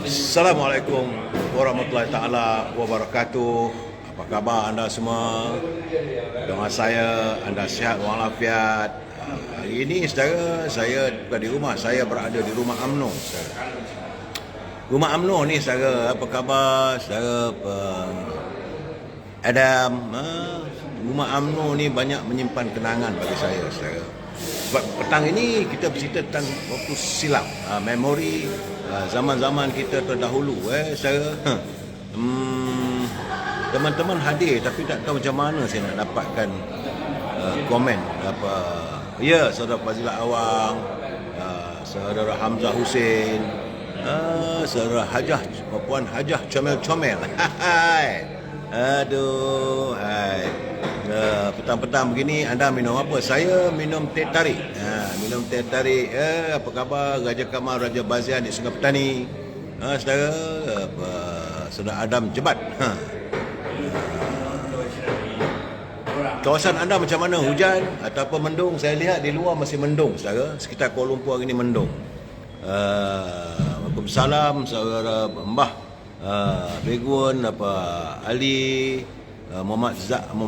Assalamualaikum warahmatullahi taala wabarakatuh. Apa khabar anda semua? Dengan saya, anda sihat walafiat. Hari ini saudara, saya bukan di rumah, saya berada di rumah UMNO. Rumah UMNO ni saudara, apa khabar saudara? Adam, rumah UMNO ni banyak menyimpan kenangan bagi saya saudara. Sebab petang ini kita bercerita tentang waktu silam, memori zaman-zaman kita terdahulu saudara. Teman-teman hadir tapi tak tahu macam mana saya nak dapatkan komen apa. Ya, saudara Fazilah Awang, saudara Hamzah Hussein, saudara Hajah, Puan Hajah comel-comel. Aduh, hai. Petang-petang begini anda minum apa? Saya minum teh tarik. Minum teh tarik. Apa khabar Raja Kamal, Raja Bazian di Sungai Petani? Saudara, saudara Adam Jebat. Kawasan anda macam mana? Hujan ataupun mendung? Saya lihat di luar masih mendung, saudara. Sekitar Kuala Lumpur hari ini mendung. Waalaikumsalam saudara Mbah Begun, apa Ali, Muhammad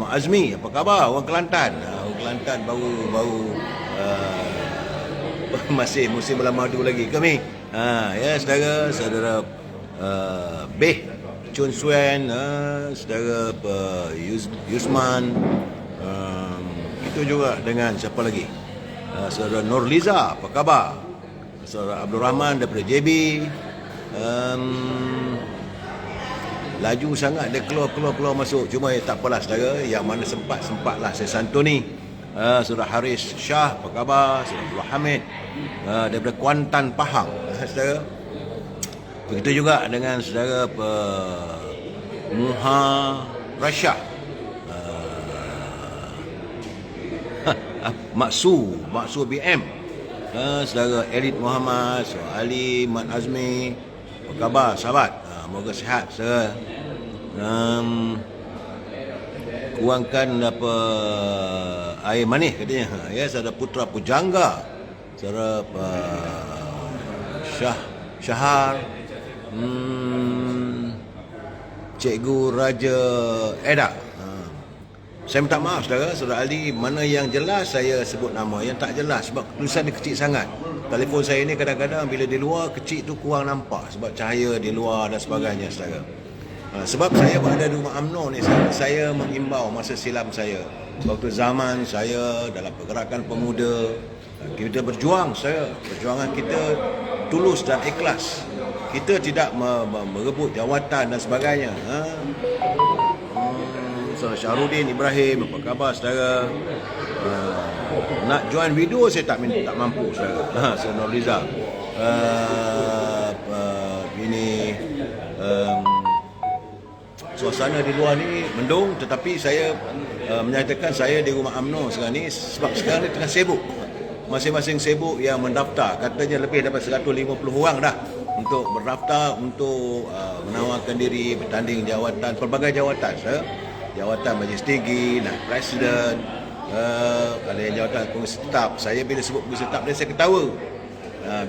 Azmi, apa khabar orang Kelantan? Orang Kelantan baru masih musim bulan madu lagi kami. Ya saudara Beh Chun Suen, saudara Yusman, itu juga dengan siapa lagi? Saudara Nurliza, apa khabar? Saudara Abdul Rahman daripada JB. Laju sangat dia keluar masuk. Cuma tak apalah saudara, yang mana sempatlah saya santuni. Saudara Haris Shah, apa khabar? Saudara Abdul Hamid daripada Kuantan, Pahang, saudara. Begitu juga dengan saudara Muha Rasyah, Maksu BM, saudara Elit Muhammad, saudara Ali, Mat Azmi, apa khabar sahabat? Moga sihat saudara. Kurangkan apa air manis katanya. Ya, saudara Putra Pujangga, saudara Syahar, Cikgu Raja Eda. Saya minta maaf saudara Ali, mana yang jelas saya sebut nama, yang tak jelas sebab tulisan dia kecil sangat. Telefon saya ni kadang-kadang bila di luar kecil tu kurang nampak sebab cahaya di luar dan sebagainya saudara. Sebab saya berada di rumah UMNO ni, saya mengimbau masa silam saya, waktu zaman saya dalam pergerakan pemuda, kita berjuang saudara. Perjuangan kita tulus dan ikhlas. Kita tidak merebut jawatan dan sebagainya. So, Syahrudin Ibrahim, apa khabar saudara? Nak join video saya tak mampu saudara. Saya Nurliza. Ini suasana di luar ni mendung, tetapi saya menyatakan saya di rumah UMNO sekarang ni sebab sekarang ni tengah sibuk. Masing-masing sibuk yang mendaftar. Katanya lebih daripada 150 orang dah untuk berdaftar untuk menawarkan diri bertanding jawatan, pelbagai jawatan saudara. Jawatan Majlis Tinggi, Presiden, ada yang jawatan Kongres Tetap. Saya bila sebut Kongres Tetap dia saya ketawa.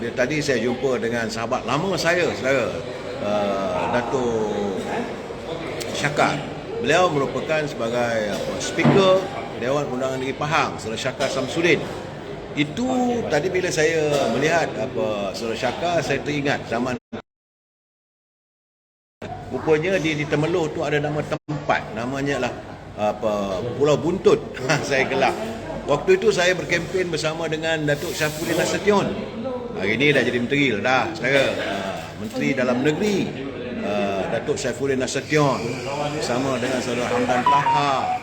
Bila tadi saya jumpa dengan sahabat lama saya saudara, Datuk Syakar. Beliau merupakan sebagai speaker Dewan Undangan Negeri Pahang, Saudara Syakar Samsudin. Itu tadi bila saya melihat Saudara Syakar, saya teringat zaman rupanya di Temeloh tu ada nama tempat, namanya lah Pulau Buntut. Saya gelak. Waktu itu saya berkempen bersama dengan Datuk Syafuddin Nasution. Hari ini dah jadi menteri dah saudara. Menteri Dalam Negeri, Datuk Syafuddin Nasution bersama dengan saudara Hamdan Taha.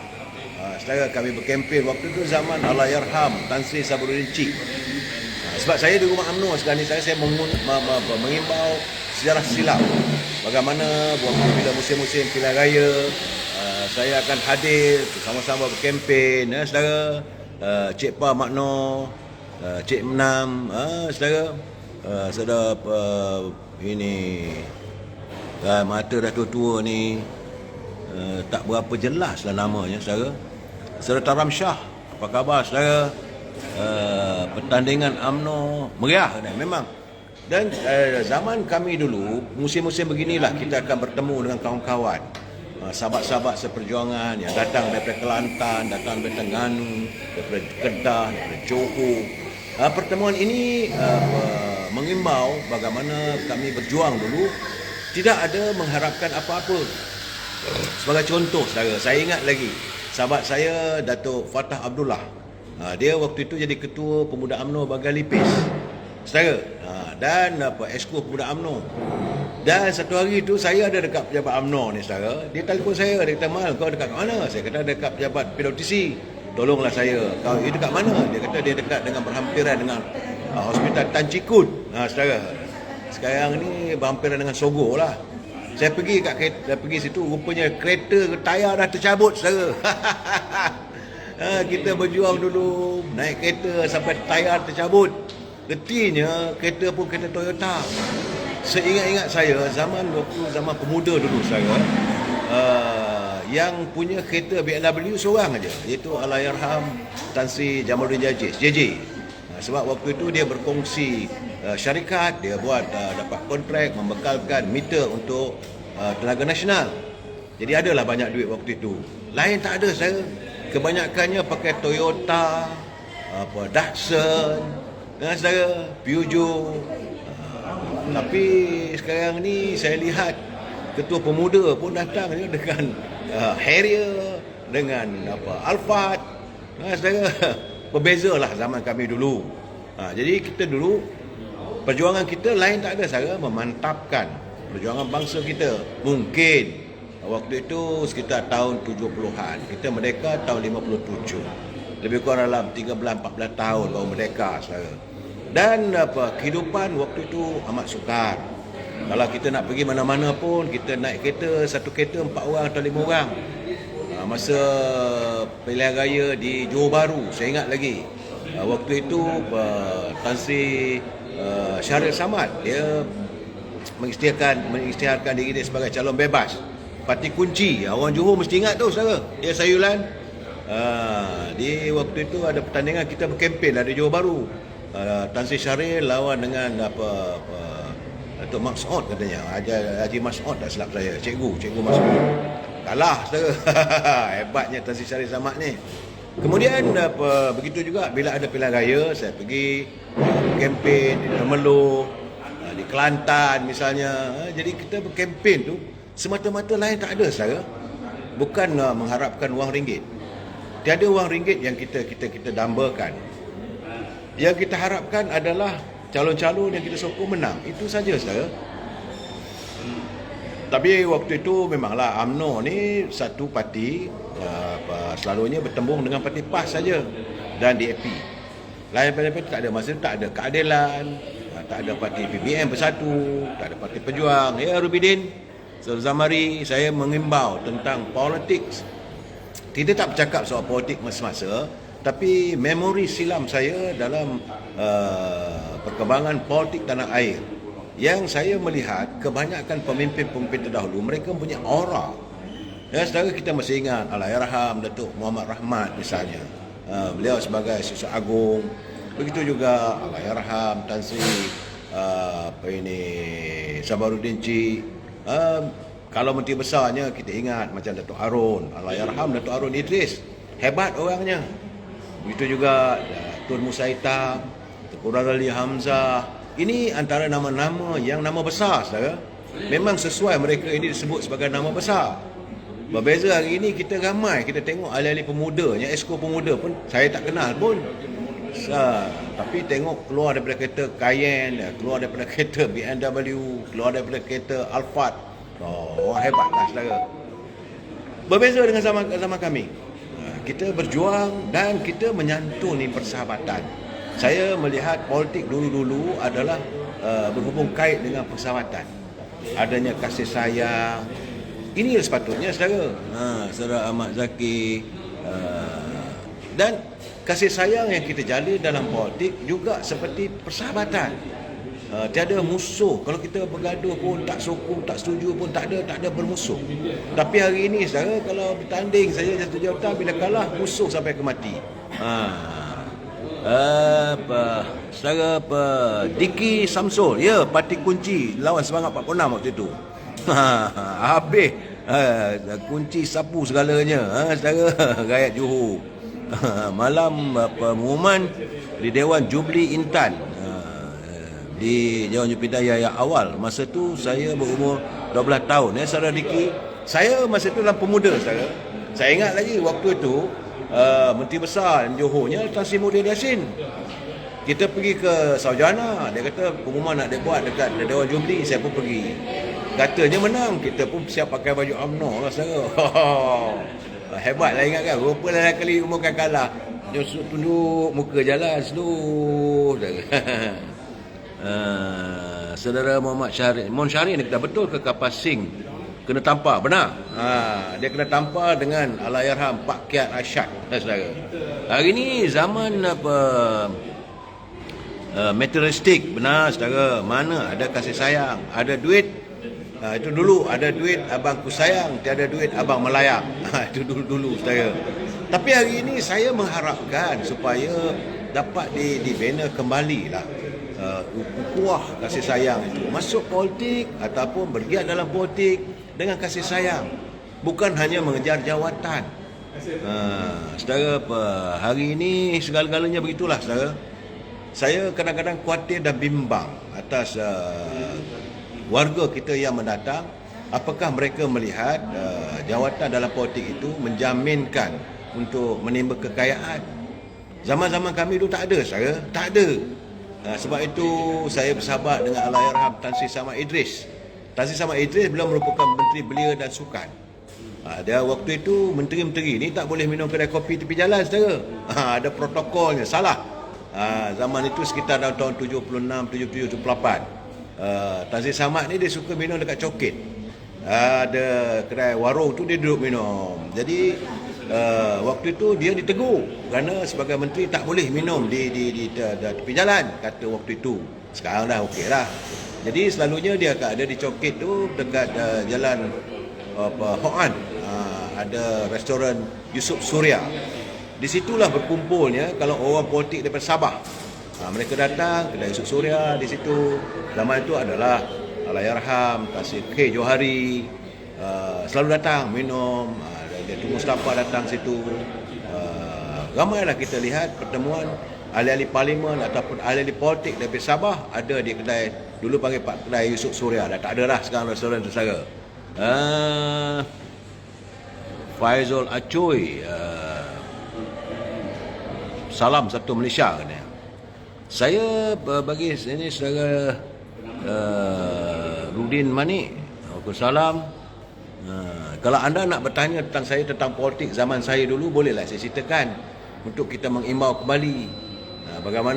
Saudara, kami berkempen waktu itu zaman Allahyarham Tan Sri Sabruddin Cik. Sebab saya di rumah UMNO sekarang ni, saya mengimbau sejarah silam. Bagaimana bila musim-musim pilihan raya, saya akan hadir bersama-sama berkempen, saudara. Cik Pa Makno, Cik Menam, saudara. Saudara ini mata dah tua-tua ni, tak berapa jelas lah namanya saudara. Saudara Taram Shah, apa khabar saudara? Pertandingan UMNO meriah memang. Dan zaman kami dulu, musim-musim beginilah kita akan bertemu dengan kawan-kawan, sahabat-sahabat seperjuangan yang datang daripada Kelantan, datang daripada Terengganu, daripada Kedah, daripada Johor. Pertemuan ini mengimbau bagaimana kami berjuang dulu, tidak ada mengharapkan apa-apa. Sebagai contoh, saudara, saya ingat lagi sahabat saya Datuk Fatah Abdullah. Dia waktu itu jadi ketua Pemuda UMNO Bagan Lipis, saudara, dan Esko Pemuda UMNO. Dan satu hari tu saya ada dekat pejabat UMNO ni, saudara. Dia telefon saya, dia kata, "Mal, kau dekat mana?" Saya kata dekat pejabat PWTC. "Tolonglah saya." "Kau dekat mana?" Dia kata dia dekat dengan berhampiran dengan Hospital Tan Cikun, saudara. Sekarang ni berhampiran dengan Sogo lah. Saya pergi pergi situ, rupanya kereta tayar dah tercabut, saudara. Kita berjuang dulu, naik kereta sampai tayar tercabut. Getinya kereta pun kereta Toyota. Seingat-ingat saya, zaman pemuda dulu, saudara, yang punya kereta BMW seorang aja, iaitu Allahyarham Tan Sri Jamaluddin Jajis, JJ. Sebab waktu itu dia berkongsi syarikat, dia buat dapat kontrak membekalkan meter untuk tenaga nasional. Jadi adalah banyak duit waktu itu. Lain tak ada, saya kebanyakannya pakai Toyota, Datsun, saudara, Peugeot. Tapi sekarang ni saya lihat ketua pemuda pun datang dengan Harrier, dengan Alphard, saudara. Berbezalah zaman kami dulu. Jadi kita dulu, perjuangan kita lain tak ada, saudara, memantapkan perjuangan bangsa kita. Mungkin waktu itu sekitar tahun 70-an, kita merdeka tahun 57. Lebih kurang dalam 13-14 tahun baru merdeka, saudara. Dan kehidupan waktu itu amat sukar. Kalau kita nak pergi mana-mana pun, kita naik kereta, satu kereta 4 orang atau 5 orang. Masa pilihan raya di Johor Bahru, saya ingat lagi, waktu itu Tan Sri Syaril Samad, dia mengisytiharkan diri dia sebagai calon bebas parti kunci. Orang Johor mesti ingat tu, saudara. Dia sayulan. Di waktu itu ada pertandingan, kita berkempen di Johor Bahru. Tan Sri Syaril lawan dengan Datuk Mas'ud, katanya Haji Mas'ud, tak silap saya, Cikgu Mas'ud. Kalah, saudara. Hebatnya Tan Sri Syaril Samad ni. Kemudian begitu juga bila ada pilihan raya, saya pergi kempen di Temerloh, di Kelantan misalnya. Jadi kita berkempen tu semata-mata lain tak ada, saudara. Bukan mengharapkan wang ringgit. Tiada wang ringgit yang kita dambakan. Yang kita harapkan adalah calon-calon yang kita sokong menang. Itu saja, saudara. Tapi waktu itu memanglah UMNO ni satu parti, selalunya bertembung dengan parti PAS saja dan DAP. Lain parti tak ada, masa itu tak ada keadilan, tak ada parti PBM Bersatu, tak ada parti Pejuang. Ya Rubidin, Zamari, saya mengimbau tentang politik. Kita tak bercakap soal politik masa-masa, tapi memori silam saya dalam perkembangan politik tanah air, yang saya melihat kebanyakan pemimpin-pemimpin terdahulu, mereka punya aura. Ya, saudara, kita masih ingat Allahyarham Datuk Muhammad Rahmat misalnya. Beliau sebagai Susah Agung. Begitu juga Allahyarham Tan Sri Sabaruddin Cik. Kalau menteri besarnya kita ingat macam Datuk Harun, Allahyarham Datuk Harun Idris. Hebat orangnya. Begitu juga Tun Musa Hitam, Tengku Razali Hamzah. Ini antara nama-nama yang nama besar, saudara. Memang sesuai mereka ini disebut sebagai nama besar. Berbeza hari ini kita ramai, kita tengok ahli-ahli pemuda, yang esko pemuda pun saya tak kenal pun. Tapi tengok keluar daripada kereta Cayenne, keluar daripada kereta BMW, keluar daripada kereta Alphard. Orang hebatlah, saudara. Berbeza dengan zaman kami. Kita berjuang dan kita menyantuni persahabatan. Saya melihat politik dulu-dulu adalah berhubung kait dengan persahabatan. Adanya kasih sayang. Ini sepatutnya, saudara. Saudara Ahmad Zaki. Dan kasih sayang yang kita jalin dalam politik juga seperti persahabatan. Tiada musuh. Kalau kita bergaduh pun, tak sokong, tak setuju pun, tak ada bermusuh. Tapi hari ini, saudara, kalau bertanding saja satu jawatan, bila kalah, musuh sampai ke mati. Saudara Diki Samsul, ya, parti kunci lawan Semangat 46 waktu itu. Habis kunci sapu segalanya, saudara rakyat Johor. Malam pengumuman di Dewan Jubli Intan, di Dewan Jubli Daya yang awal. Masa tu saya berumur 12 tahun, saudara Diki. Saya masa tu dalam pemuda, saudara. Saya ingat lagi waktu itu Menteri Besar Johornya Tan Sri Muhyiddin Yassin. Kita pergi ke Saujana, dia kata pengumuman nak dia buat dekat Dewan Jubli, saya pun pergi. Katanya menang, kita pun siap pakai baju UMNO lah, saudara. Hebat lah, ingat kan, rupa lain kali umumkan kalah. Dia tunduk muka jalan slow. Saudara Muhammad Syahrir, Mon Syahrir ni kata betul ke kapal Sing kena tampar? Benar. Dia kena tampar dengan Allahyarham Pak Kiat Rashad, saudara. Hari ni zaman materialistik, benar, saudara. Mana ada kasih sayang, ada duit. Itu dulu ada duit abangku sayang, tiada duit abang melayang. Itu dulu, saudara. Tapi hari ini saya mengharapkan supaya dapat dibina kembali lah ukuah kasih sayang itu. Masuk politik ataupun bergiat dalam politik dengan kasih sayang, bukan hanya mengejar jawatan. Saudara, hari ini segala-galanya begitulah, saudara. Saya kadang-kadang khawatir dan bimbang atas warga kita yang mendatang. Apakah mereka melihat jawatan dalam politik itu menjaminkan untuk menimba kekayaan? Zaman-zaman kami dulu tak ada, saudara. Tak ada. Sebab itu saya bersahabat dengan Allahyarham Tan Sri Samad Idris. Tan Sri Samad Idris beliau merupakan Menteri Belia dan Sukan. Dia waktu itu menteri-menteri ni tak boleh minum kedai kopi tepi jalan, saudara. Ada protokolnya, salah. Zaman itu sekitar tahun 76, 77, 78. Tan Sri Samad ni dia suka minum dekat Coket. Ada kedai warung tu dia duduk minum. Jadi waktu itu dia ditegur kerana sebagai menteri tak boleh minum di tepi jalan, kata waktu itu. Sekarang dah okey lah. Jadi selalunya dia ada di Coket tu dekat jalan Hok An. Ada restoran Yusuf Suria. Di situlah berkumpulnya kalau orang politik daripada Sabah. Mereka datang kedai Yusuf Suria di situ. Zaman itu adalah Allahyarham Tan Sri K. Johari selalu datang minum. Datuk Mustafa datang situ. Ramailah kita lihat pertemuan ahli-ahli parlimen ataupun ahli-ahli politik dari Sabah ada di kedai, dulu panggil kedai Yusuf Suria. Dah tak ada lah sekarang restoran tu, saudara. Faizul Acoy, salam satu Malaysia katanya. Saya bagi ini saudara Rudin Manik, Waalaikumsalam. Kalau anda nak bertanya tentang saya, tentang politik zaman saya dulu, bolehlah saya ceritakan untuk kita mengimbau kembali.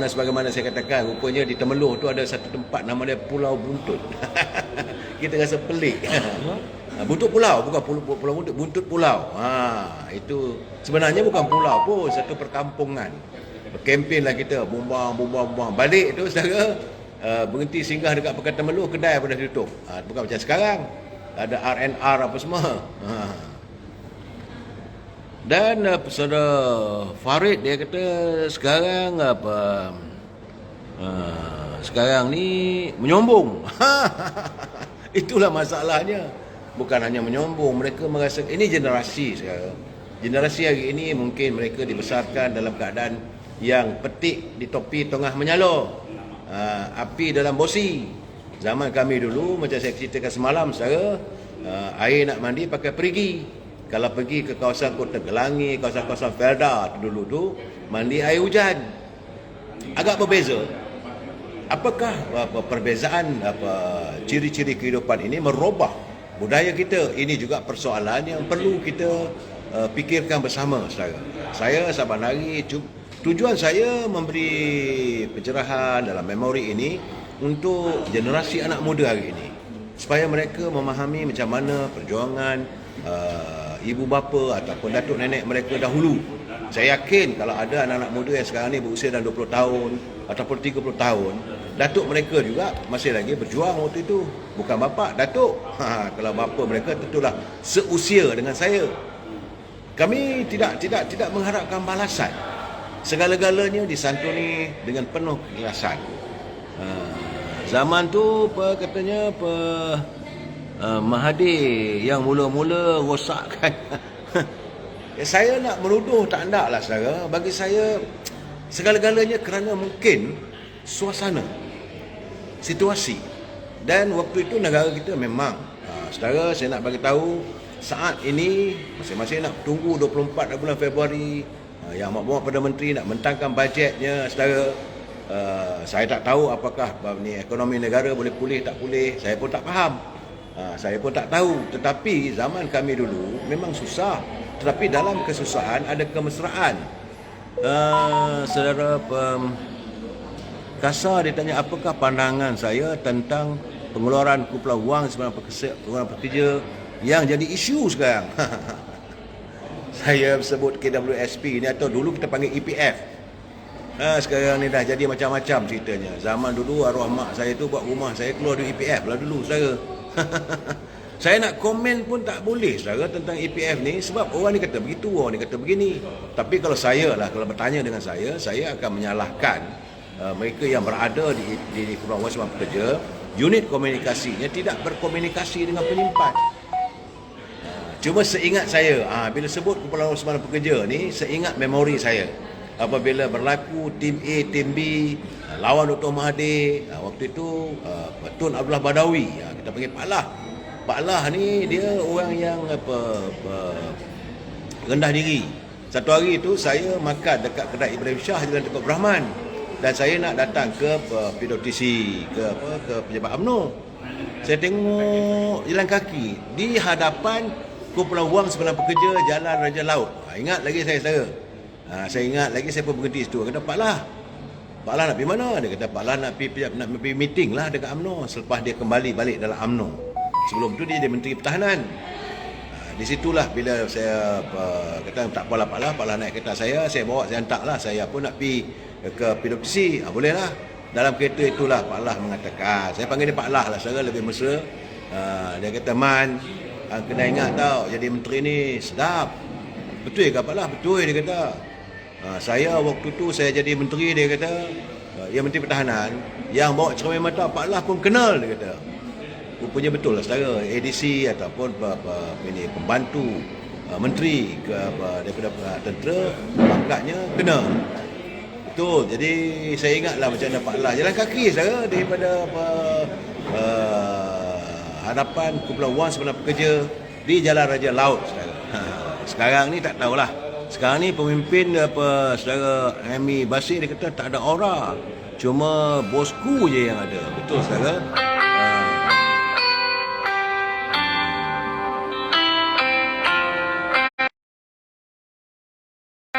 Sebagaimana saya katakan, rupanya di Temeloh tu ada satu tempat nama dia Pulau Buntut. Kita rasa pelik. Buntut Pulau, bukan Pulau Buntut, Buntut Pulau. Itu sebenarnya bukan pulau pun, satu perkampungan. Berkempen lah kita, bumbang. Balik tu, saudara, berhenti singgah dekat Pekan Temeloh, kedai pun dah tutup. Bukan macam sekarang. Ada R&R apa semua. Dan saudara Farid dia kata sekarang sekarang ni menyombong. Itulah masalahnya. Bukan hanya menyombong, mereka merasa ini generasi sekarang. Generasi hari ini mungkin mereka dibesarkan dalam keadaan yang petik di topi tengah menyala, api dalam bosi. Zaman kami dulu, macam saya ceritakan semalam, saudara, air nak mandi pakai perigi. Kalau pergi ke kawasan Kota Gelangi, kawasan-kawasan Felda dulu tu, mandi air hujan. Agak berbeza. Apakah perbezaan ciri-ciri kehidupan ini merubah budaya kita? Ini juga persoalan yang perlu kita fikirkan bersama, saudara. Saya saban hari, tujuan saya memberi pencerahan dalam memori ini untuk generasi anak muda hari ini, supaya mereka memahami macam mana perjuangan ibu bapa ataupun datuk nenek mereka dahulu. Saya yakin kalau ada anak-anak muda yang sekarang ni berusia dalam 20 tahun ataupun 30 tahun, datuk mereka juga masih lagi berjuang waktu itu. Bukan bapa, datuk. Kalau bapa mereka tentulah seusia dengan saya. Kami tidak mengharapkan balasan. segala-galanya disantuni dengan penuh keikhlasan. Zaman tu katanya Mahathir yang mula-mula rosakkan. Saya nak menuduh tak nak lah saudara. Bagi saya segala-galanya kerana mungkin suasana, situasi. Dan waktu itu negara kita memang saudara, saya nak bagi tahu saat ini masing-masing nak tunggu 24 bulan Februari. Yang Mak Perdana Menteri nak mentangkan bajetnya saudara. Saya tak tahu apakah ni ekonomi negara boleh pulih tak pulih. Saya pun tak faham. Saya pun tak tahu. Tetapi zaman kami dulu memang susah. Tetapi dalam kesusahan ada kemesraan. Saudara Kasar dia tanya apakah pandangan saya tentang pengeluaran kumpulan wang sebarang pekerja yang jadi isu sekarang. Saya sebut KWSP ni atau dulu kita panggil EPF. Sekarang ni dah jadi macam-macam ceritanya. Zaman dulu arwah mak saya tu buat rumah saya keluar dari EPF lah dulu saudara. Saya nak komen pun tak boleh saudara tentang EPF ni sebab orang ni kata begitu, orang ni kata begini. Tapi kalau saya lah, kalau bertanya dengan saya akan menyalahkan mereka yang berada di Kumpulan Wang Simpan Pekerja. Unit komunikasinya tidak berkomunikasi dengan penyimpan. Cuma seingat saya, bila sebut Kumpulan Wang Simpan Pekerja ni, seingat memori saya. Apabila berlaku tim A, tim B, lawan Dr. Mahathir, waktu itu Tun Abdullah Badawi, kita panggil Pak Lah. Pak Lah ni dia orang yang rendah diri. Satu hari itu saya makan dekat kedai Ibrahim Shah Jalan Tengku Abdul Rahman. Dan saya nak datang ke PWTC, ke pejabat UMNO. Saya tengok jalan kaki di hadapan Kumpulan Wang Simpan Pekerja Jalan Raja Laut. Ingat lagi saya. Saya ingat lagi saya pun berhenti situ. Kata Pak Lah nak pergi mana? Dia kata Pak Lah nak pergi meeting lah dekat UMNO. Selepas dia kembali balik dalam UMNO. Sebelum tu dia jadi Menteri Pertahanan. Di situlah bila saya kata tak apalah Pak Lah naik kereta saya bawa, saya hantar lah. Saya pun nak pergi ke PWTC. Boleh lah. Dalam kereta itulah Pak Lah mengatakan, saya panggil dia Pak Lah secara lebih mesra. Dia kata, Man, kena ingat tau, jadi menteri ni sedap. Betul ke Pak Lah? Betul dia kata. Saya waktu tu saya jadi menteri, dia kata, yang Menteri Pertahanan, yang bawa cermin mata Pak Lah pun kenal, dia kata. Rupanya betul lah saudara, ADC ataupun ini pembantu menteri ke daripada tentera, pangkatnya kena. Betul. Jadi saya ingatlah macam mana Pak Lah jalan kaki saudara daripada hadapan Kumpulan Wang Simpan Pekerja di Jalan Raja Laut saudara. Sekarang ni tak tahulah. Sekarang ni pemimpin saudara Hemi Basir dia kata tak ada aura. Cuma bosku je yang ada. Betul saudara.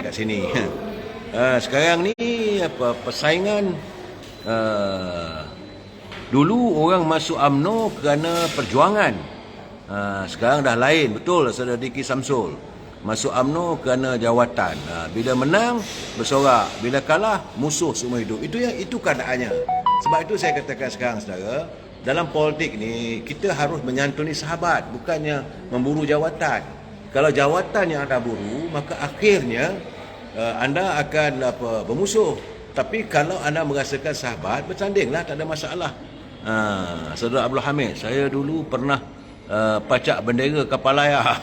Kat sini. Sekarang ni persaingan dulu orang masuk UMNO kerana perjuangan. Sekarang dah lain, betul Saudara Diki Samsul. Masuk UMNO kerana jawatan. Bila menang bersorak, bila kalah musuh seumur hidup. Itu keadaannya. Sebab itu saya katakan sekarang saudara, dalam politik ni kita harus menyantuni sahabat, bukannya memburu jawatan. Kalau jawatan yang anda buru, maka akhirnya anda akan bermusuh. Tapi kalau anda merasakan sahabat, bersandinglah, tak ada masalah. Saudara Abdul Hamid, saya dulu pernah pacak bendera kapal layar.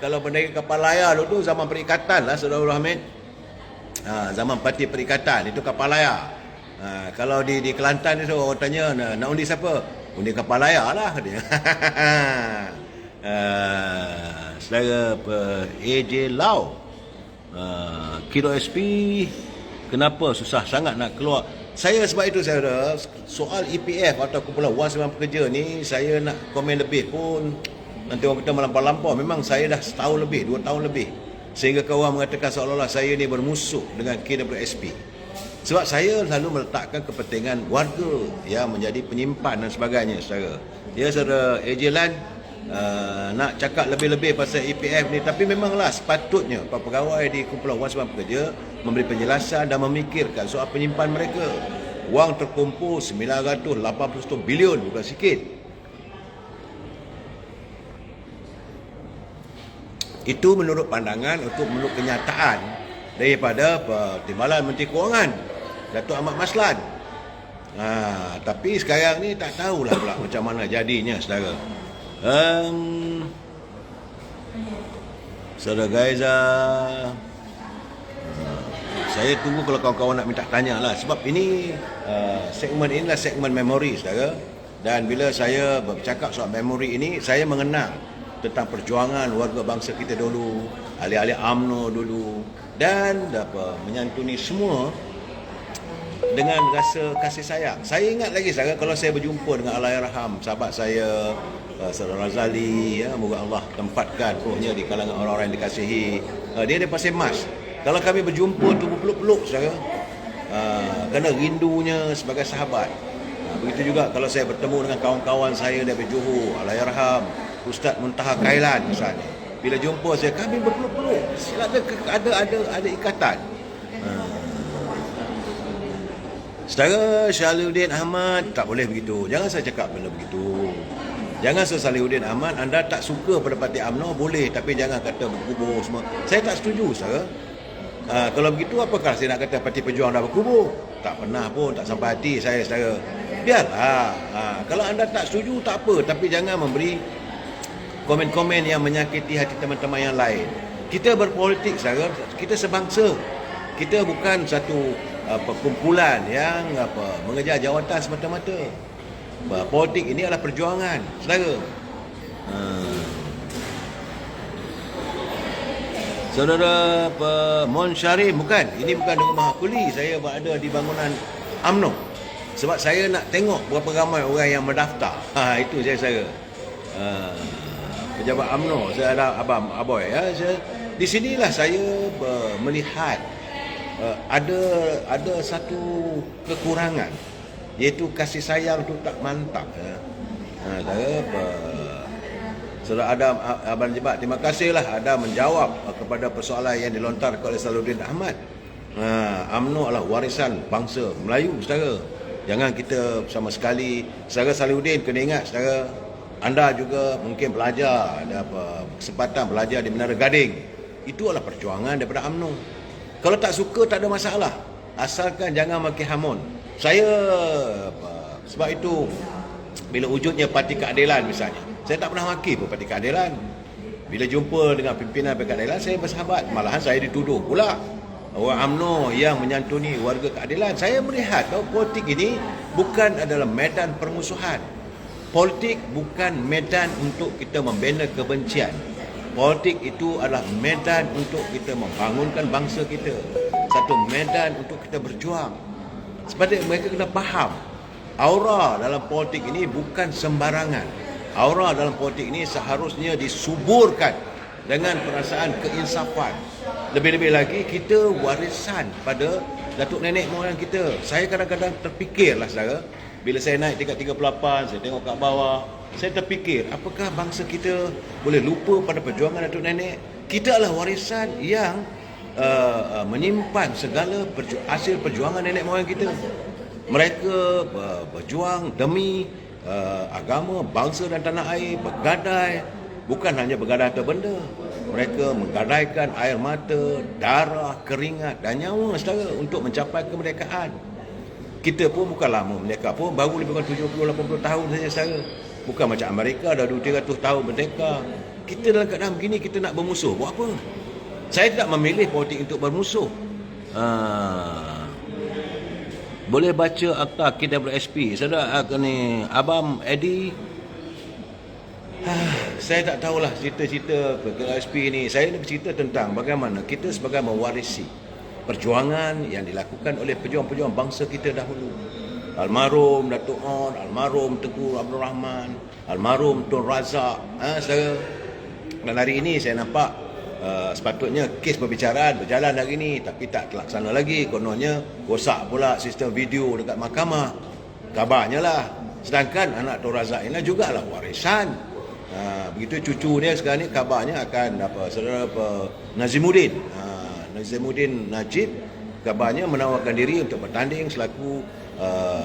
Kalau bendera kapal layar dulu zaman perikatan lah Saudara Abdul Hamid. Zaman parti perikatan itu kapal layar. Kalau di Kelantan itu orang tanya nak undi siapa? Undi kapal layar lah dia. Saudara AJ Lau, KWSP kenapa susah sangat nak keluar? Saya sebab itu saudara, soal EPF atau Kumpulan Wang Simpan Pekerja ni saya nak komen lebih pun nanti orang kata melampau-lampau. Memang saya dah setahun lebih, 2 tahun lebih, sehingga kawan mengatakan seolah-olah saya ni bermusuh dengan KWSP. Sebab saya selalu meletakkan kepentingan warga yang menjadi penyimpan dan sebagainya saudara. Ya saudara AJ Lan, nak cakap lebih-lebih pasal EPF ni, tapi memanglah sepatutnya para pegawai di Kumpulan Wang Simpan Pekerja memberi penjelasan dan memikirkan soal penyimpan mereka. Wang terkumpul 981 bilion, bukan sikit. Itu menurut pandangan, menurut kenyataan daripada Timbalan Menteri Kewangan Datuk Ahmad Maslan. Tapi sekarang ni tak tahulah pula macam mana jadinya, saudara. Saudara guys, saya tunggu kalau kawan-kawan nak minta tanya lah. Sebab ini segmen inilah segmen memori, saudara. Dan bila saya bercakap soal memori ini, saya mengenang tentang perjuangan warga bangsa kita dulu, ahli-ahli UMNO dulu, dan menyantuni semua dengan rasa kasih sayang. Saya ingat lagi, saudara, kalau saya berjumpa dengan Allahyarham sahabat saya, Saudara Razali, moga Allah tempatkan rohnya di kalangan orang-orang yang dikasihi. Dia Pasir Mas. Kalau kami berjumpa tu berpeluk-peluk, saudara, kerana rindunya sebagai sahabat. Begitu juga kalau saya bertemu dengan kawan-kawan saya dari Johor, Allahyarham Ustaz Muntaha Kailan misalnya. Bila jumpa saya, kami berpeluk-peluk. Ada ikatan. Saudara Salihuddin Ahmad, tak boleh begitu. Jangan saya cakap benda begitu. Jangan Salihuddin Ahmad, anda tak suka pada parti UMNO, boleh. Tapi jangan kata berkubur semua. Saya tak setuju, saudara. Kalau begitu, apakah saya nak kata parti Pejuang dah berkubur? Tak pernah pun, tak sampai hati saya, saudara. Biarlah. Kalau anda tak setuju, tak apa. Tapi jangan memberi komen-komen yang menyakiti hati teman-teman yang lain. Kita berpolitik, saudara. Kita sebangsa. Kita bukan satu perkumpulan yang mengejar jawatan semata-mata. Politik ini adalah perjuangan, saudara. Saudara Mon Syarif, bukan. Ini bukan rumah kuli. Saya berada di bangunan UMNO. Sebab saya nak tengok berapa ramai orang yang mendaftar. Itu saya. Pejabat UMNO, saya ada Abang Aboy. Di sinilah saya melihat ada satu kekurangan, iaitu kasih sayang tu tak mantap. Saudara Adam Abang Jebat, terima kasihlah Adam menjawab kepada persoalan yang dilontarkan oleh Salihuddin Ahmad. UMNO adalah warisan bangsa Melayu, saudara. Jangan kita sama sekali, saudara Salihuddin kena ingat, saudara, anda juga mungkin belajar, ada kesempatan belajar di Menara Gading. Itu adalah perjuangan daripada UMNO. Kalau tak suka, tak ada masalah. Asalkan jangan maki hamun. Sebab itu, bila wujudnya Parti Keadilan misalnya, saya tak pernah maki pun Parti Keadilan. Bila jumpa dengan pimpinan Parti Keadilan, saya bersahabat. Malahan saya dituduh pula orang UMNO yang menyantuni warga keadilan. Saya melihat bahawa politik ini bukan adalah medan permusuhan. Politik bukan medan untuk kita membina kebencian. Politik itu adalah medan untuk kita membangunkan bangsa kita. Satu medan untuk kita berjuang. Sebab mereka kena faham, aura dalam politik ini bukan sembarangan. Aura dalam politik ini seharusnya disuburkan dengan perasaan keinsafan. Lebih-lebih lagi, kita warisan pada datuk nenek moyang kita. Saya kadang-kadang terfikirlah, saudara, bila saya naik tingkat 38, saya tengok kat bawah, saya terfikir, apakah bangsa kita boleh lupa pada perjuangan datuk nenek? Kita adalah warisan yang menyimpan segala hasil perjuangan nenek moyang kita. Mereka berjuang demi agama, bangsa dan tanah air, bergadai. Bukan hanya bergadai harta benda, mereka menggadaikan air mata, darah, keringat dan nyawa, saudara, untuk mencapai kemerdekaan. Kita pun bukan lama merdeka pun, baru lebih kurang 70-80 tahun saja, saudara. Bukan macam Amerika dah 200-300 tahun merdeka. Kita dalam keadaan begini, kita nak bermusuh, buat apa? Saya tidak memilih politik untuk bermusuh. Boleh baca akta KWSP. Saudara ni Abang Eddie, saya tak tahulah cerita-cerita KWSP ni. Saya nak bercerita tentang bagaimana kita sebagai mewarisi perjuangan yang dilakukan oleh pejuang-pejuang bangsa kita dahulu. Almarhum Datuk On, almarhum Tengku Abdul Rahman, almarhum Tun Razak. Saudara, dan hari ini saya nampak sepatutnya kes perbicaraan berjalan hari ini, tapi tak terlaksana lagi. Kononnya rosak pula sistem video dekat mahkamah. Kabarnya lah. Sedangkan anak Tun Razak ini juga lah warisan. Begitu cucu dia sekarang ni kabarnya akan saudara Nazimuddin Najib kabarnya menawarkan diri untuk bertanding selaku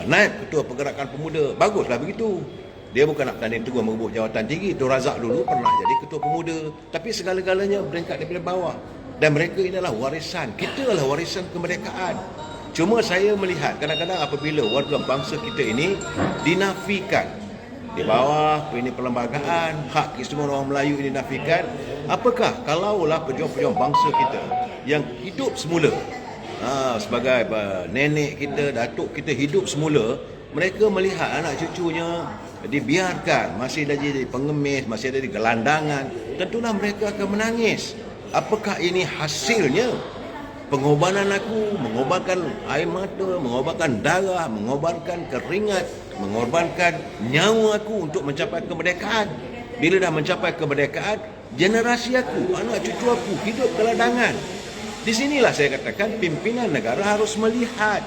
naib ketua pergerakan pemuda. Baguslah begitu. Dia bukan nak bertanding terus merebut jawatan tinggi. Tun Razak dulu pernah jadi ketua pemuda, tapi segala-galanya berangkat daripada bawah. Dan mereka ini adalah warisan. Kita adalah warisan kemerdekaan. Cuma saya melihat kadang-kadang apabila warga bangsa kita ini dinafikan di bawah ini perlembagaan, hak keistimewaan orang Melayu ini dinafikan, apakah kalaulah pejuang-pejuang bangsa kita yang hidup semula, sebagai nenek kita, datuk kita hidup semula, mereka melihat anak cucunya dibiarkan, masih ada jadi pengemis, masih ada di gelandangan, tentulah mereka akan menangis. Apakah ini hasilnya pengorbanan aku, mengorbankan air mata, mengorbankan darah, mengorbankan keringat, mengorbankan nyawa aku untuk mencapai kemerdekaan? Bila dah mencapai kemerdekaan, generasi aku, anak cucu aku hidup gelandangan. Di sinilah saya katakan pimpinan negara harus melihat.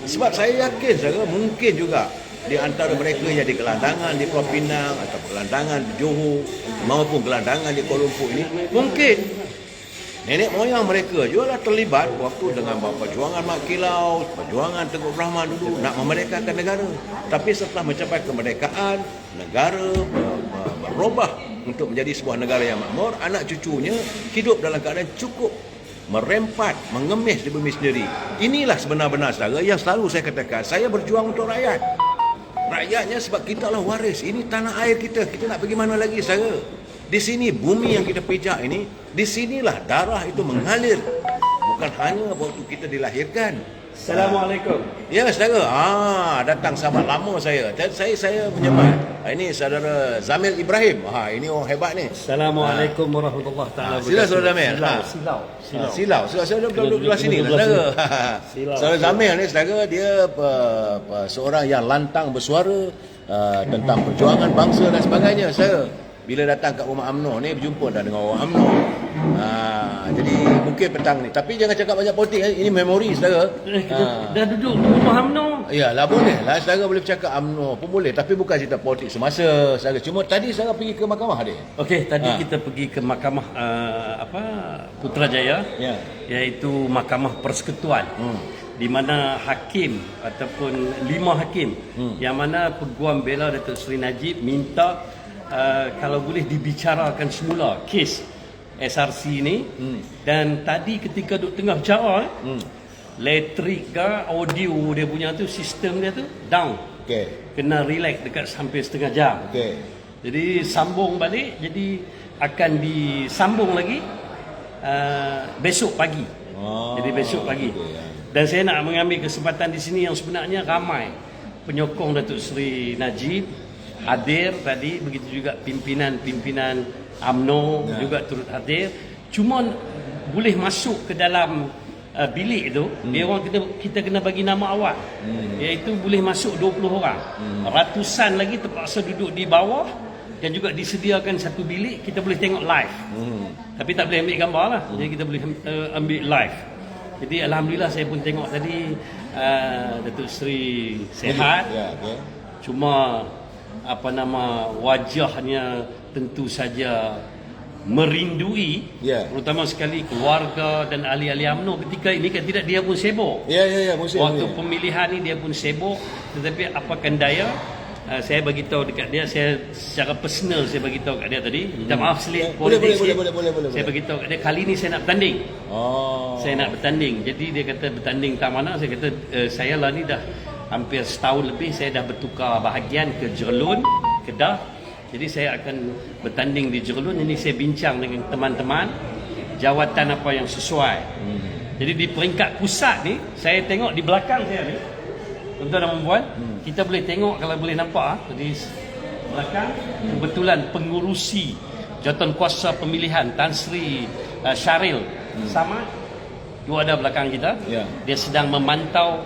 Sebab saya yakin saudara, mungkin juga di antara mereka yang di gelandangan di Pulau Pinang atau gelandangan di Johor maupun gelandangan di Kuala Lumpur ini, mungkin nenek moyang mereka juga terlibat waktu dengan perjuangan Mat Kilau, perjuangan Tengku Rahman dulu nak memerdekakan negara. Tapi setelah mencapai kemerdekaan, negara berubah untuk menjadi sebuah negara yang makmur. Anak cucunya hidup dalam keadaan cukup, merempat, mengemis di bumi sendiri. Inilah sebenar-benar saudara yang selalu saya katakan, saya berjuang untuk rakyat. Rakyatnya sebab kita lah waris. Ini tanah air kita. Kita nak pergi mana lagi saudara? Di sini bumi yang kita pijak ini, di sinilah darah itu mengalir. Bukan hanya waktu kita dilahirkan. Assalamualaikum. Ya saudara, datang sahabat lama saya. Saya menyebut. Ini saudara Zamil Ibrahim. Ini orang hebat ni. Assalamualaikum warahmatullahi taala wabarakatuh. Sila saudara Zamil. Silau. Saya duduk belah sini saudara. Saudara Zamil ni saudara, dia seorang yang lantang bersuara tentang perjuangan bangsa dan sebagainya. Saya bila datang kat rumah UMNO ni berjumpa dah dengan orang UMNO. Jadi mungkin petang ni. Tapi jangan cakap banyak politik. Ini memori saudara. Dah duduk di rumah UMNO. Yalah boleh lah saudara, boleh bercakap UMNO pun boleh. Tapi bukan cerita politik semasa saudara. Cuma tadi saudara pergi ke mahkamah dia. Okey, tadi kita pergi ke mahkamah Putrajaya, iaitu Mahkamah Persekutuan. Di mana hakim ataupun 5 hakim yang mana Peguam Bela Datuk Seri Najib minta kalau boleh dibicarakan semula kes SRC ni. Dan tadi ketika duduk tengah bicara, elektrik ke audio dia punya tu, sistem dia tu down. Kena relax dekat hampir setengah jam. Jadi sambung balik, jadi akan disambung lagi besok pagi. Jadi besok pagi. Dan saya nak mengambil kesempatan di sini yang sebenarnya ramai penyokong Datuk Seri Najib hadir tadi, begitu juga pimpinan-pimpinan UMNO juga turut hadir. Cuma boleh masuk ke dalam bilik tu, dia orang kita kena bagi nama awal, iaitu boleh masuk 20 orang. Ratusan lagi terpaksa duduk di bawah, dan juga disediakan satu bilik kita boleh tengok live. Tapi tak boleh ambil gambar lah, jadi kita boleh ambil live. Jadi alhamdulillah saya pun tengok tadi Datuk Seri sihat. Cuma wajahnya tentu saja merindui, terutama sekali keluarga dan ahli-ahli UMNO ketika ini kan tidak, dia pun sibuk. Waktu pemilihan ni dia pun sibuk, tetapi apakan daya, saya bagi tahu dekat dia, saya secara personal saya bagi tahu kat dia tadi. Minta maaf selit politik sikit. Saya bagi tahu kat dia, kali ni saya nak bertanding. Saya nak bertanding. Jadi dia kata bertanding tak mana, saya kata saya lah ni dah hampir setahun lebih saya dah bertukar bahagian ke Jerlun, Kedah. Jadi saya akan bertanding di Jerlun. Ini saya bincang dengan teman-teman jawatan apa yang sesuai. Jadi di peringkat pusat ni, saya tengok di belakang saya ni, tuan-tuan dan puan, kita boleh tengok kalau boleh nampak di belakang, kebetulan pengurusi jawatan kuasa pemilihan Tan Sri Syaril Samad dia ada belakang kita. Dia sedang memantau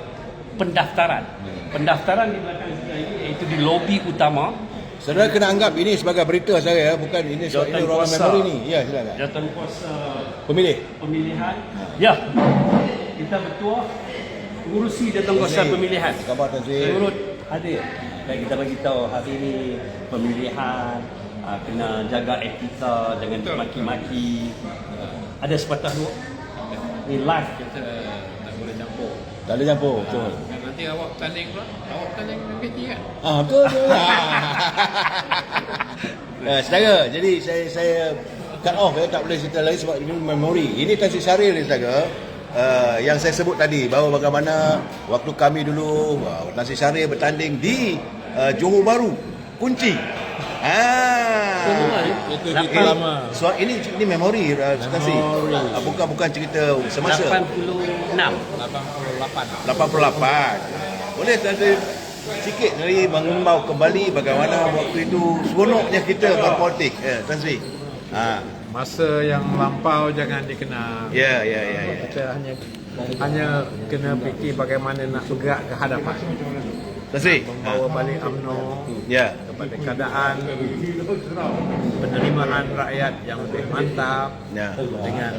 pendaftaran. Pendaftaran di belakang kita ini, iaitu di lobi utama. Saudara kena anggap ini sebagai berita saya, bukan ini ruangan memori ni. Ya, silakan. Jawatan kuasa pemilihan. Ya. Kita bertuah pengurusi jawatan kuasa pemilihan. Khabar Tan Sri. Turut hadir. Dan kita bagi tahu hari ini pemilihan kena jaga etika, jangan maki-maki. Ada sepatah dua. Ini live kita tak boleh campur. Tak boleh campur, betul. Nanti awak tanding pula. Awak tanding dengan KT kan? Betul. Saudara, jadi saya cut off tak boleh cerita lagi sebab ini memori. Ini Tan Sri Syaril ni saja. Yang saya sebut tadi bahawa bagaimana waktu kami dulu Tan Sri Syaril bertanding di Johor Bahru, Kunci. Itu cerita lama. So ini memori Tan Sri. Bukan cerita semasa 86. 88. Boleh Tan Sri sikit dari mengembau kembali bagaimana waktu itu seronoknya kita berpolitik, Tan Sri. Masa yang lampau jangan dikenal. Ya. Kita hanya kena fikir bagaimana nak bergerak ke hadapan. Tan Sri. Membawa balik UMNO Ya. kepada keadaan penerimaan rakyat yang lebih mantap, Ya. dengan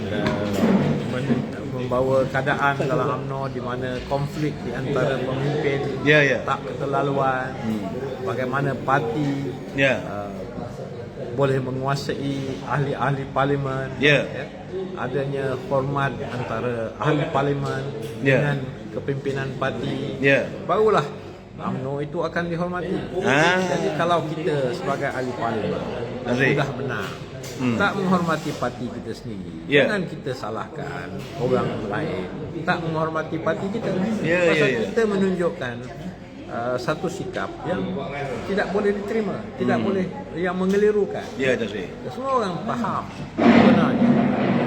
membawa keadaan dalam UMNO di mana konflik di antara pemimpin Ya. tak keterlaluan, bagaimana parti Ya. boleh menguasai ahli-ahli parlimen, Ya. adanya hormat antara ahli parlimen Ya. dengan kepimpinan parti, Ya. barulah UMNO itu akan dihormati. Jadi kalau kita sebagai ahli parlimen sudah menang, tak menghormati parti kita sendiri, Ya. jangan kita salahkan orang lain tak menghormati parti kita. Ya, Pasal ya. kita menunjukkan satu sikap yang tidak boleh diterima, tidak boleh, yang mengelirukan. Ya, Tan Sri. Semua orang faham sebenarnya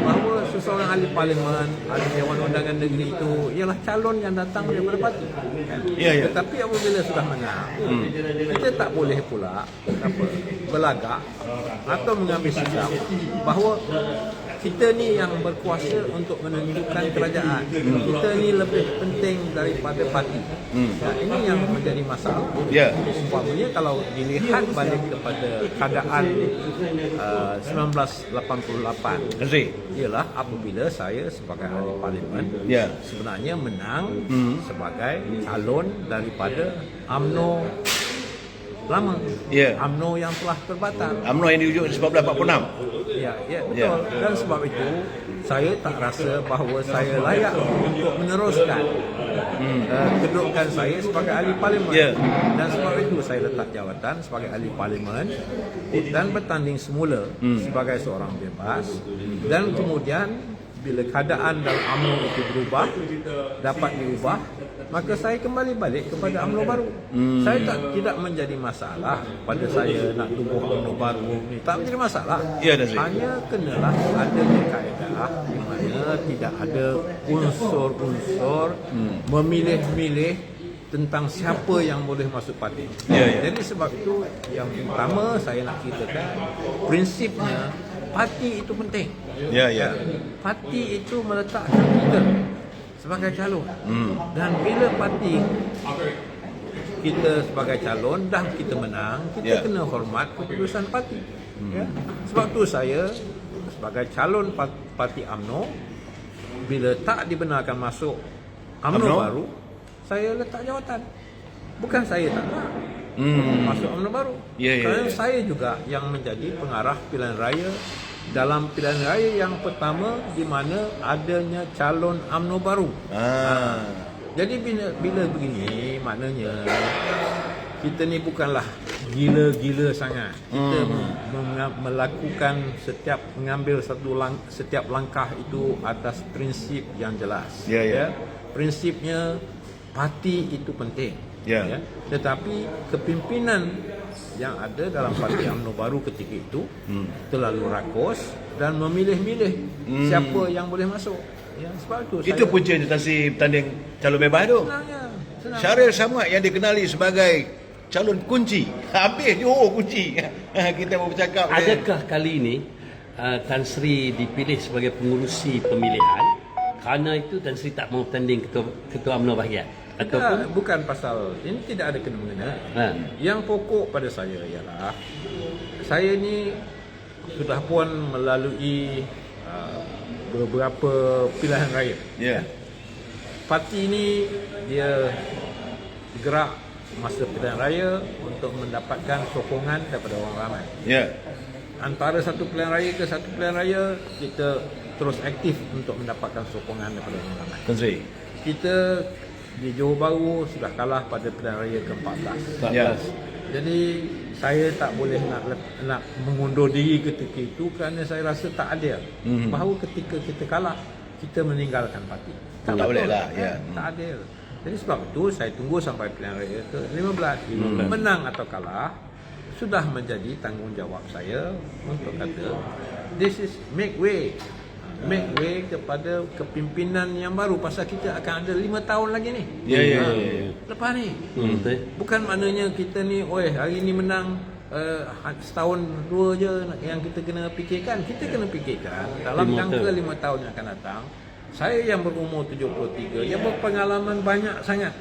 bahawa seseorang ahli parlimen, ahli Dewan Undangan Negeri itu ialah calon yang datang daripada parti. Ya. Tetapi apabila sudah menang, kita tak boleh pula berlagak atau mengambil sikap bahawa kita ni yang berkuasa untuk menunjukkan kerajaan. Kita ni lebih penting daripada parti. Ini yang menjadi masalah. Ya. Umpamanya kalau dilihat balik kepada keadaan 1988, Tan Sri. ialah apabila saya sebagai ahli parlimen Ya. sebenarnya menang sebagai calon daripada UMNO lama. Ya. UMNO yang telah terbatal. UMNO yang diujuk 1946. Ya, betul. Dan sebab itu saya tak rasa bahawa saya layak untuk meneruskan kedudukan saya sebagai ahli parlimen. Ya. Dan sebab itu saya letak jawatan sebagai ahli parlimen dan bertanding semula sebagai seorang bebas, dan kemudian bila keadaan dalam UMNO itu berubah, dapat diubah, maka saya kembali balik kepada UMNO baru. Saya tidak menjadi masalah pada saya nak tubuh UMNO baru ni, tak menjadi masalah. Ya, Tan Sri. Hanya kenalah adanya kaedah di mana tidak ada unsur-unsur memilih-milih tentang siapa yang boleh masuk parti. Ya. Jadi sebab itu yang pertama saya nak ceritakan, prinsipnya parti itu penting. Ya. Parti itu meletakkan kita sebagai calon. Dan bila parti kita sebagai calon dah kita menang, kita kena hormat keputusan parti. Ya. Sebab tu saya sebagai calon parti UMNO, bila tak dibenarkan masuk UMNO baru, saya letak jawatan. Bukan saya tak nak masuk UMNO baru. Kerana saya juga yang menjadi pengarah pilihan raya dalam pilihan raya yang pertama di mana adanya calon UMNO baru. Jadi bila begini, maknanya kita ni bukanlah gila-gila sangat. Kita melakukan mengambil setiap langkah itu atas prinsip yang jelas. Ya. Prinsipnya parti itu penting. Ya. Tetapi kepimpinan yang ada dalam parti UMNO baru ketika itu terlalu rakus dan memilih-milih siapa yang boleh masuk. Ya, sebab Itu punca Tan Sri bertanding calon bebas tu. senang. Syaril Samad yang dikenali sebagai calon kunci. Habis Johor kunci. Kita mau bercakap. Adakah kali ini Tan Sri dipilih sebagai pengurusi pemilihan kerana itu Tan Sri tak mau tanding ketua UMNO bahagian? Ataupun Bukan pasal ini, tidak ada kena-mengena. Yang pokok pada saya ialah saya ni sudah pun melalui beberapa pilihan raya. Ya. Parti ini dia gerak masa pilihan raya untuk mendapatkan sokongan daripada orang ramai. Ya. Antara satu pilihan raya ke satu pilihan raya, kita terus aktif untuk mendapatkan sokongan daripada orang ramai. Tan Sri. Kita di Johor Bahru sudah kalah pada pilihan raya ke-14. Ya. Jadi saya tak boleh nak mengundur diri ketika itu kerana saya rasa tak adil. Bahawa ketika kita kalah, kita meninggalkan parti. Tak boleh lah, ya. Tak adil. Jadi sebab itu saya tunggu sampai pilihan raya ke-15. Menang atau kalah sudah menjadi tanggungjawab saya untuk kata this is make way kepada kepimpinan yang baru, pasal kita akan ada 5 tahun lagi ni. Ya. Lepas ni. Betul. Bukan maknanya kita ni hari ni menang setahun 2 je yang kita kena fikirkan. Kita kena fikirkan dalam jangka 5 tahun yang akan datang. Saya yang berumur 73, yang berpengalaman banyak sangat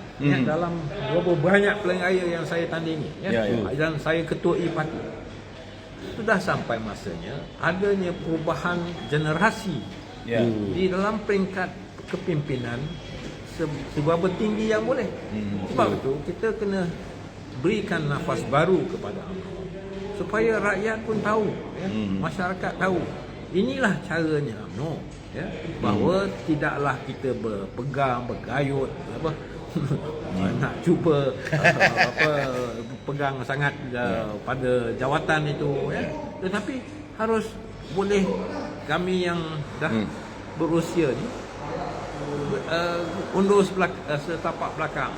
dalam berapa banyak pilihan raya yang saya tandingi, dan saya ketuai parti. Sudah sampai masanya adanya perubahan generasi di dalam peringkat kepimpinan seberapa tinggi yang boleh. Sebab itu kita kena berikan nafas baru kepada UMNO supaya rakyat pun tahu, masyarakat tahu inilah caranya UMNO, bahawa tidaklah kita berpegang bergayut nak cuba pegang sangat pada jawatan itu, tetapi harus boleh kami yang dah berusia ni undur setapak belakang.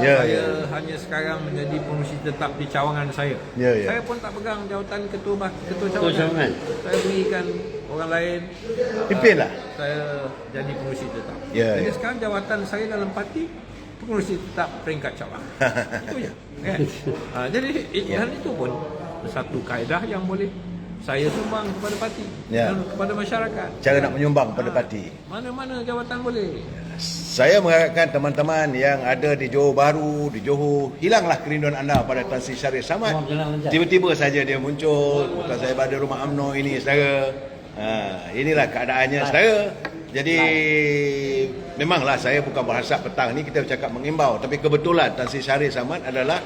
Saya hanya sekarang menjadi pengurusi tetap di cawangan saya. Saya pun tak pegang jawatan ketua cawangan. Saya berikan orang lain. Pimpinlah. Saya jadi pengurusi tetap. Jadi sekarang jawatan saya dalam parti pengurusi tetap peringkat cabang. Itu je. Kan? Jadi dan itu pun satu kaedah yang boleh saya sumbang kepada parti dan kepada masyarakat. Cara nak menyumbang kepada parti. Mana-mana jawatan boleh. Saya mengharapkan teman-teman yang ada di Johor Bahru, di Johor, hilanglah kerinduan anda pada Tan Sri Syarif Samad. Tiba-tiba saja dia muncul, Tan saya pada rumah UMNO ini, saudara. Inilah keadaannya, saudara. Jadi memanglah saya bukan berhasap petang ni kita bercakap mengimbau, tapi kebetulan Tan Sri Syarif Samad adalah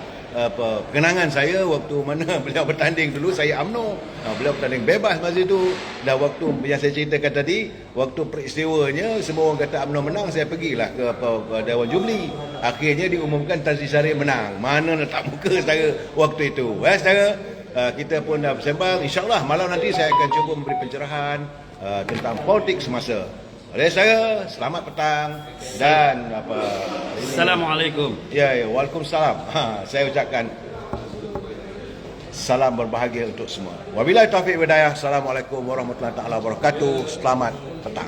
kenangan saya waktu mana beliau bertanding dulu, saya UMNO. Beliau bertanding bebas masa itu. Dan waktu yang saya ceritakan tadi, waktu peristiwanya semua orang kata UMNO menang, saya pergilah ke Dewan Jubli. Akhirnya diumumkan Tan Sri Syarif menang. Mana letak muka saya waktu itu. Saudara, kita pun dah bersembang. InsyaAllah malam nanti saya akan cuba memberi pencerahan tentang politik semasa. Saudara, selamat petang dan Assalamualaikum. Waalaikumsalam. Saya ucapkan salam berbahagia untuk semua. Wabillahi taufiq wal hidayah. Assalamualaikum warahmatullahi taala wabarakatuh. Selamat petang.